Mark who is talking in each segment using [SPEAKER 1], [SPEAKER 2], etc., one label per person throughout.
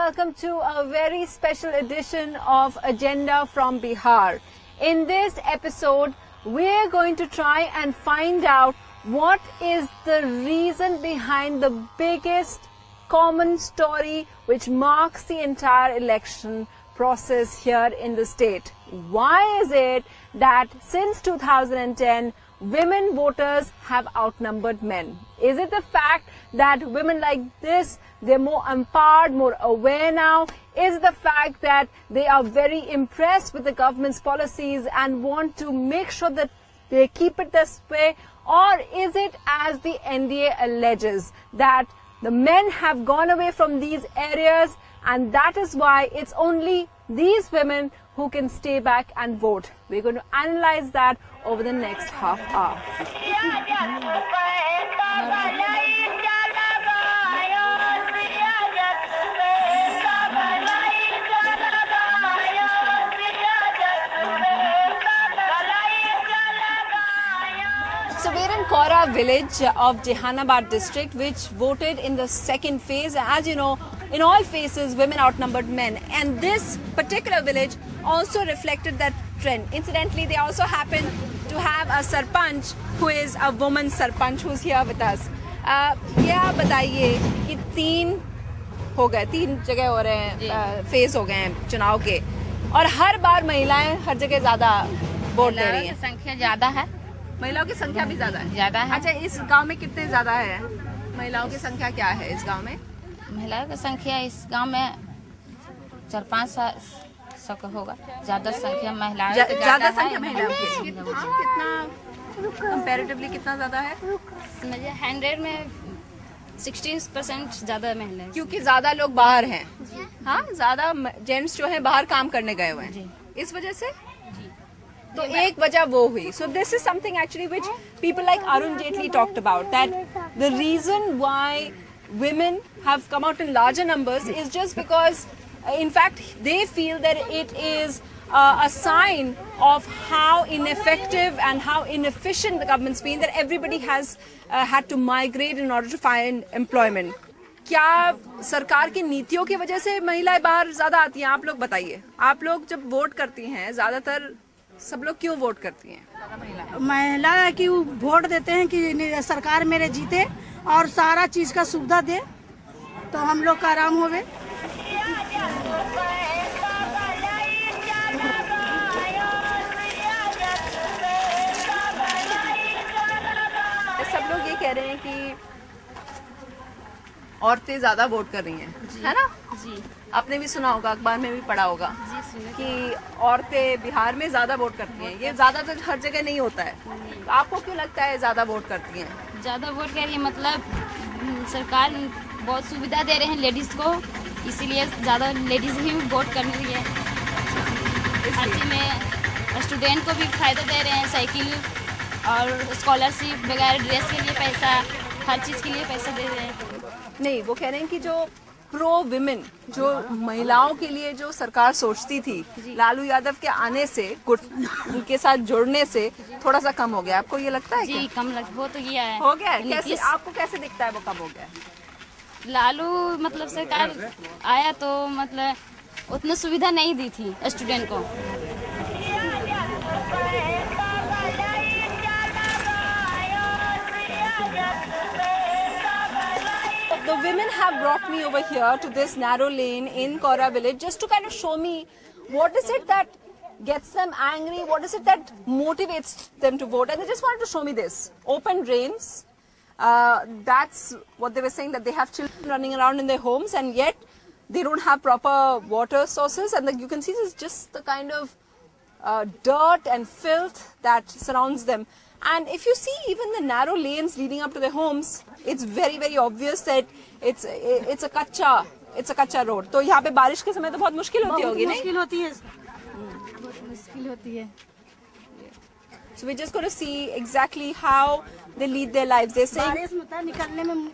[SPEAKER 1] welcome to a very special edition of Agenda from Bihar. In this episode, we're going to try and find out what is the reason behind the biggest common story which marks the entire election process here in the state. Why is it that since 2010, women voters have outnumbered men? Is it the fact that women like this, they're more empowered, more aware now? Is it the fact that they are very impressed with the government's policies and want to make sure that they keep it this way? Or is it, as the NDA alleges, that the men have gone away from these areas and that is why it's only these women who can stay back and vote? We're going to analyze that over the next half hour. So we're in Kaura village of Jehanabad district, which voted in the second phase. As you know, in all phases, women outnumbered men. And this particular village also reflected that trend. Incidentally, they also happen to have a sarpanch who is a woman sarpanch who's here with us. क्या बताइए कि तीन जगह हो रहे हैं, phase हो गए हैं चुनाव के, और हर बार महिलाएं हर जगह ज्यादा वोट दे रही हैं।
[SPEAKER 2] संख्या ज्यादा है,
[SPEAKER 1] महिलाओं की संख्या भी ज्यादा
[SPEAKER 2] है।
[SPEAKER 1] अच्छा, इस गांव में कितने ज्यादा है महिलाओं की संख्या? क्या है इस गांव में?
[SPEAKER 2] महिलाओं की संख्या इस गांव में 4-5 का होगा। ज्यादा संख्या महिलाओं की
[SPEAKER 1] ज्यादा संख्या महिलाओं की। कितना कंपैरेटिवली कितना ज्यादा है?
[SPEAKER 2] 100 में 60% ज्यादा महिलाएं,
[SPEAKER 1] क्योंकि ज्यादा लोग बाहर हैं। हाँ, ज्यादा जेंट्स जो हैं बाहर काम करने गए हुए हैं, इस वजह से। तो एक वजह वो हुई. So this is something actually which people like Arun Jaitley talked about, that the reason why women have come out in larger numbers is just because in fact they feel that it is a sign of how ineffective and how inefficient the government's been, that everybody has had to migrate in order to find employment. क्या सरकार की नीतियों की वजह से महिलाएं बाहर ज्यादा आती हैं? आप लोग बताइए. आप लोग जब वोट करती हैं, ज्यादातर सब लोग क्यों वोट करती हैं?
[SPEAKER 3] महिला की वोट देते हैं कि सरकार मेरे जीते और सारा चीज का सुविधा दे तो हम लोग का आराम होवे.
[SPEAKER 1] सब लोग ये कह रहे हैं कि औरतें ज्यादा वोट कर रही हैं, है ना?
[SPEAKER 2] जी.
[SPEAKER 1] आपने भी सुना होगा, अखबार में भी पढ़ा होगा कि औरतें बिहार में ज्यादा वोट करती हैं. ये ज्यादातर हर जगह नहीं होता है. तो आपको क्यों लगता है ज्यादा वोट करती हैं?
[SPEAKER 2] ज्यादा वोट कर रही है मतलब सरकार बहुत सुविधा दे रहे हैं लेडीज को, इसीलिए ज्यादा लेडीज ही वोट करने लिए. हर चीज में स्टूडेंट को भी फायदा दे रहे हैं, साइकिल और स्कॉलरशिप वगैरह, ड्रेस के लिए पैसा, हर चीज के लिए पैसा दे रहे हैं.
[SPEAKER 1] नहीं, वो कह रहे हैं कि जो प्रो विमेन, जो महिलाओं के लिए जो सरकार सोचती थी, लालू यादव के आने से, उनके साथ जुड़ने से थोड़ा सा कम हो गया. आपको ये लगता है?
[SPEAKER 2] जी, कम हो तो गया है.
[SPEAKER 1] हो गया है? कैसे, आपको कैसे दिखता है वो कम हो गया?
[SPEAKER 2] लालू मतलब सरकार आया तो मतलब उतना सुविधा नहीं दी थी स्टूडेंट को. The women have brought me over here to this narrow lane in Kaura village just to kind of show me what is it that gets them angry, what is it that motivates them to vote. And they just wanted to show me this. Open drains. That's what they were saying, that they have children running around in their homes and yet they don't have proper water sources. And you can see this is just the kind of dirt and filth that surrounds them. And if you see even the narrow lanes leading up to their homes, it's very very obvious that it's a kacha road. तो यहाँ पे बारिश के समय तो बहुत मुश्किल होती होगी, नहीं?
[SPEAKER 3] मुश्किल होती है.
[SPEAKER 2] बहुत मुश्किल होती है.
[SPEAKER 1] So we're just going to see exactly how they lead their lives. They say
[SPEAKER 3] बारिश में निकलने में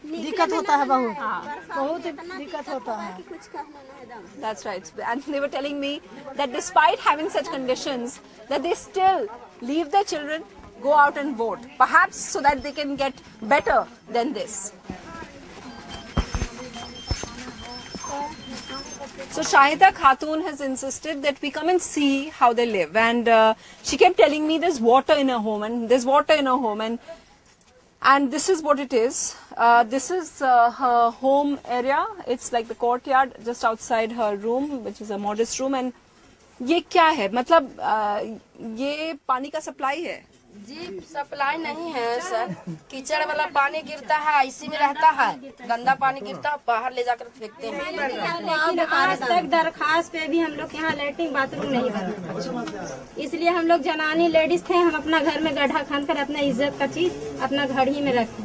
[SPEAKER 3] दिक्कत होता है, बहुत दिक्कत होता है.
[SPEAKER 1] That's right. And they were telling me that despite having such conditions, that they still leave their children, go out and vote, perhaps so that they can get better than this.
[SPEAKER 2] So Shahida Khatun has insisted that we come and see how they live, and she kept telling me there's water in her home, and there's water in her home, and this is what it is. This is her home area. It's like the courtyard just outside her room, which is a modest room. And ये क्या है? मतलब ये पानी का supply है?
[SPEAKER 4] जी supply नहीं है सर, कीचड़ वाला पानी गिरता है, इसी में रहता है, गंदा पानी गिरता है, बाहर ले जाकर फेंकते हैं।
[SPEAKER 5] लेकिन आज तक दरखास्त पे भी हम लोग यहाँ लैट्रिन बाथरूम नहीं बना, इसलिए हम लोग जनानी लेडीज थे, हम अपना घर में गड्ढा खान कर अपना इज्जत का चीज अपना घर ही में रखें।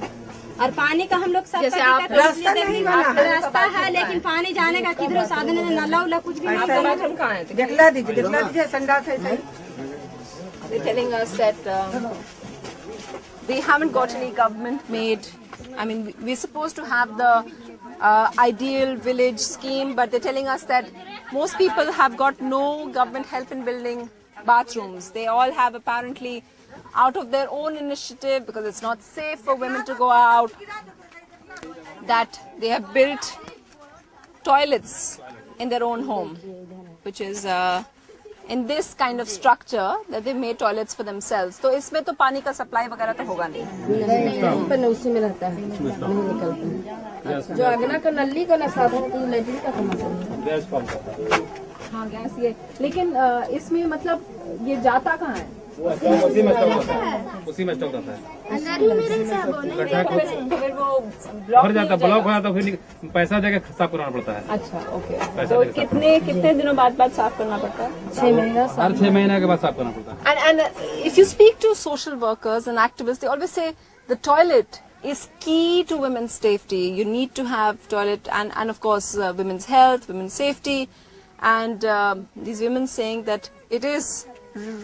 [SPEAKER 5] और पानी का हम लोग सब रास्ता है, लेकिन पानी जाने का किधर साधन है, नला उला कुछ भी नहीं।
[SPEAKER 3] दिखला दीजिए संडास है।
[SPEAKER 2] They're telling us that they haven't got any government made. I mean, we're supposed to have the ideal village scheme, but they're telling us that most people have got no government help in building bathrooms. They all have apparently out of their own initiative, because it's not safe for women to go out, that they have built toilets in their own home, which is in this kind of structure that they made toilets for themselves. तो इसमें तो पानी का supply वगैरह तो होगा नहीं।
[SPEAKER 4] पर उसी में रहता है, नहीं निकलता। जो अगना का नली का ना साधन तो लैट्रिन का समस्या।
[SPEAKER 2] हाँ गैस ये, लेकिन इसमें मतलब ये जाता कहाँ है?
[SPEAKER 6] उसी में स्टॉक रहता है।
[SPEAKER 2] फिर वो
[SPEAKER 6] भर जाता, ब्लॉक हो जाता, फिर पैसा देके साफ कराना पड़ता है।
[SPEAKER 2] अच्छा ओके। तो कितने दिनों बाद साफ करना पड़ता है?
[SPEAKER 4] 6 महीना।
[SPEAKER 6] हर 6 महीने के बाद साफ करना पड़ता है।
[SPEAKER 2] And if you speak to social workers and activists, they always say the toilet is key to women's safety. You need to have toilet and of course women's health, women's safety, and these women saying that it is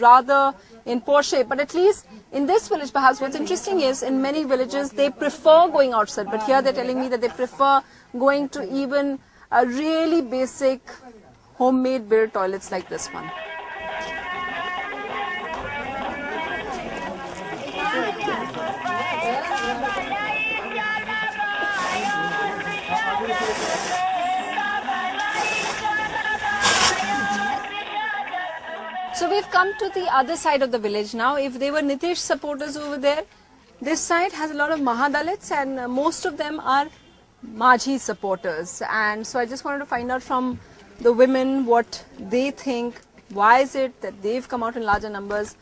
[SPEAKER 2] rather in poor shape. But at least in this village, perhaps what's interesting is in many villages they prefer going outside, but here they're telling me that they prefer going to even a really basic homemade built toilets like this one. So we've come to the other side of the village now. If they were Nitish supporters over there, this side has a lot of Mahadalits, and most of them are Majhi supporters. And so I just wanted to find out from the women what they think. Why is it that they've come out in larger numbers?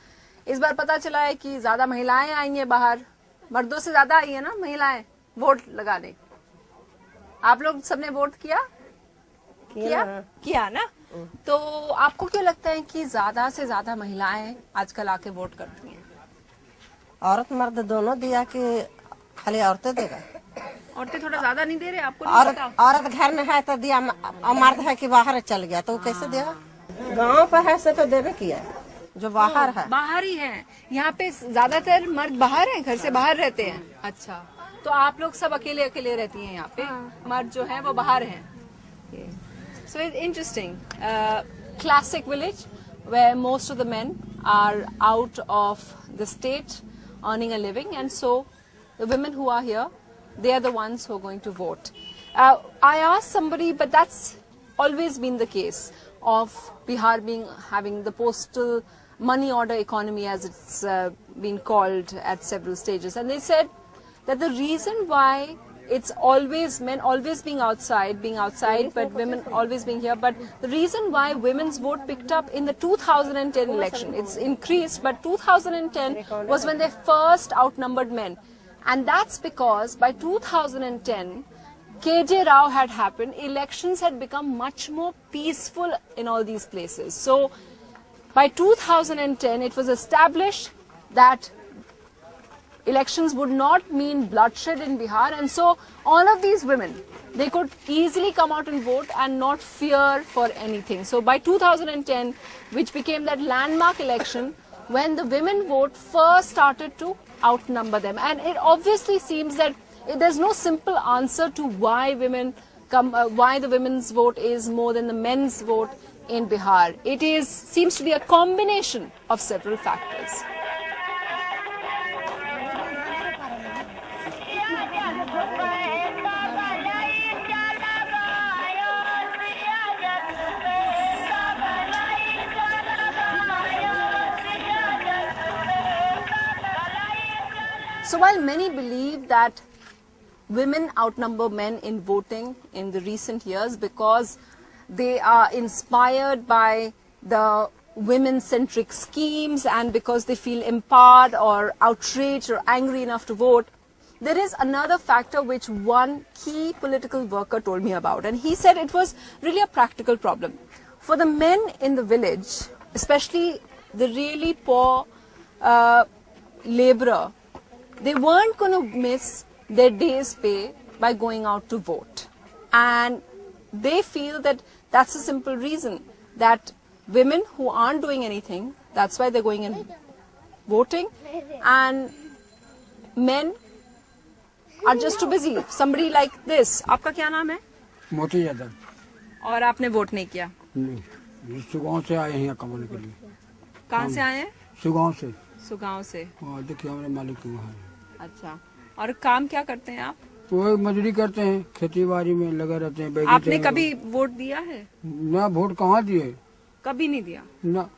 [SPEAKER 2] इस बार पता चला है कि ज्यादा महिलाएं आई हैं बाहर, मर्दों से ज्यादा आई है ना महिलाएं वोट लगाने। आप लोग सबने वोट किया ना? तो आपको क्यों लगता है कि ज्यादा से ज्यादा महिलाएं आजकल आके वोट करती हैं?
[SPEAKER 4] औरत मर्द दोनों दिया कि खाली औरतें देगा?
[SPEAKER 2] औरतें थोड़ा ज्यादा नहीं दे रहे आपको? नहीं पता?
[SPEAKER 4] औरत घर में है तो दिया, मर्द है कि बाहर चल गया तो कैसे देगा? गांव पर है से तो देवे किया, जो बाहर है
[SPEAKER 2] बाहर ही है। यहाँ पे ज्यादातर मर्द बाहर हैं, घर से बाहर रहते हैं। अच्छा, तो आप लोग सब अकेले अकेले रहती हैं यहाँ पे? मर्द जो है वो बाहर हैं। So it's interesting. Classic village where most of the men are out of the state earning a living, and so the women who are here, they are the ones who are going to vote. I asked somebody, but that's always been the case of Bihar having the postal money order economy, as it's been called at several stages, and they said that the reason why it's always men always being outside, but women always being here. But the reason why women's vote picked up in the 2010 election, it's increased, but 2010 was when they first outnumbered men. And that's because by 2010, KJ Rao had happened, elections had become much more peaceful in all these places. So by 2010, it was established that elections would not mean bloodshed in Bihar, and so all of these women, they could easily come out and vote and not fear for anything. So by 2010, which became that landmark election, when the women vote first started to outnumber them, and it obviously seems that there's no simple answer to why why the women's vote is more than the men's vote in Bihar. It seems to be a combination of several factors. So while many believe that women outnumber men in voting in the recent years because they are inspired by the women-centric schemes and because they feel empowered or outraged or angry enough to vote, there is another factor which one key political worker told me about, and he said it was really a practical problem. For the men in the village, especially the really poor laborer, they weren't going to miss their day's pay by going out to vote. And they feel that that's a simple reason, that women who aren't doing anything, that's why they're going and voting, and men are just too busy. Somebody like this. आपका क्या नाम है?
[SPEAKER 7] मोती यादव।
[SPEAKER 2] और आपने vote नहीं किया?
[SPEAKER 7] नहीं, सुगांव से आए हैं यहाँ कमाने के लिए।
[SPEAKER 2] कहाँ से आए हैं?
[SPEAKER 7] सुगांव से।
[SPEAKER 2] सुगांव से।
[SPEAKER 7] हाँ, देखिए हमारे मालिक वहाँ है।
[SPEAKER 2] अच्छा, और काम क्या करते हैं आप?
[SPEAKER 7] वो मजदूरी करते हैं, खेती बाड़ी में लगे रहते हैं।
[SPEAKER 2] आपने कभी वोट दिया है?
[SPEAKER 7] ना, वोट कहाँ दिए?
[SPEAKER 2] कभी नहीं दिया?
[SPEAKER 7] ना।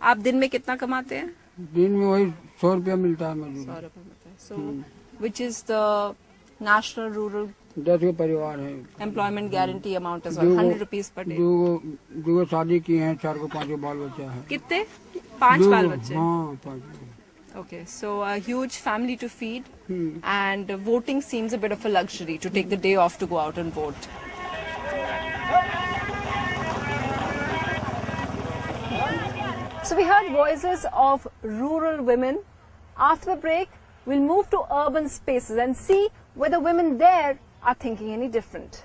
[SPEAKER 2] आप दिन में कितना कमाते हैं?
[SPEAKER 7] दिन में वही 100 रुपया मिलता है मजदूरी।
[SPEAKER 2] 100 रुपया मिलता है। So, which is the national rural
[SPEAKER 7] 10 के परिवार है।
[SPEAKER 2] employment guarantee amount as well, 100 rupees per day.
[SPEAKER 7] दो शादी की हैं, 4 को 5 बाल बच्चा है।
[SPEAKER 2] कितने? 5 बाल बच्चे?
[SPEAKER 7] हाँ, 5।
[SPEAKER 2] Okay, so a huge family to feed, and voting seems a bit of a luxury to take the day off to go out and vote. So we heard voices of rural women. After the break, we'll move to urban spaces and see whether women there are thinking any different.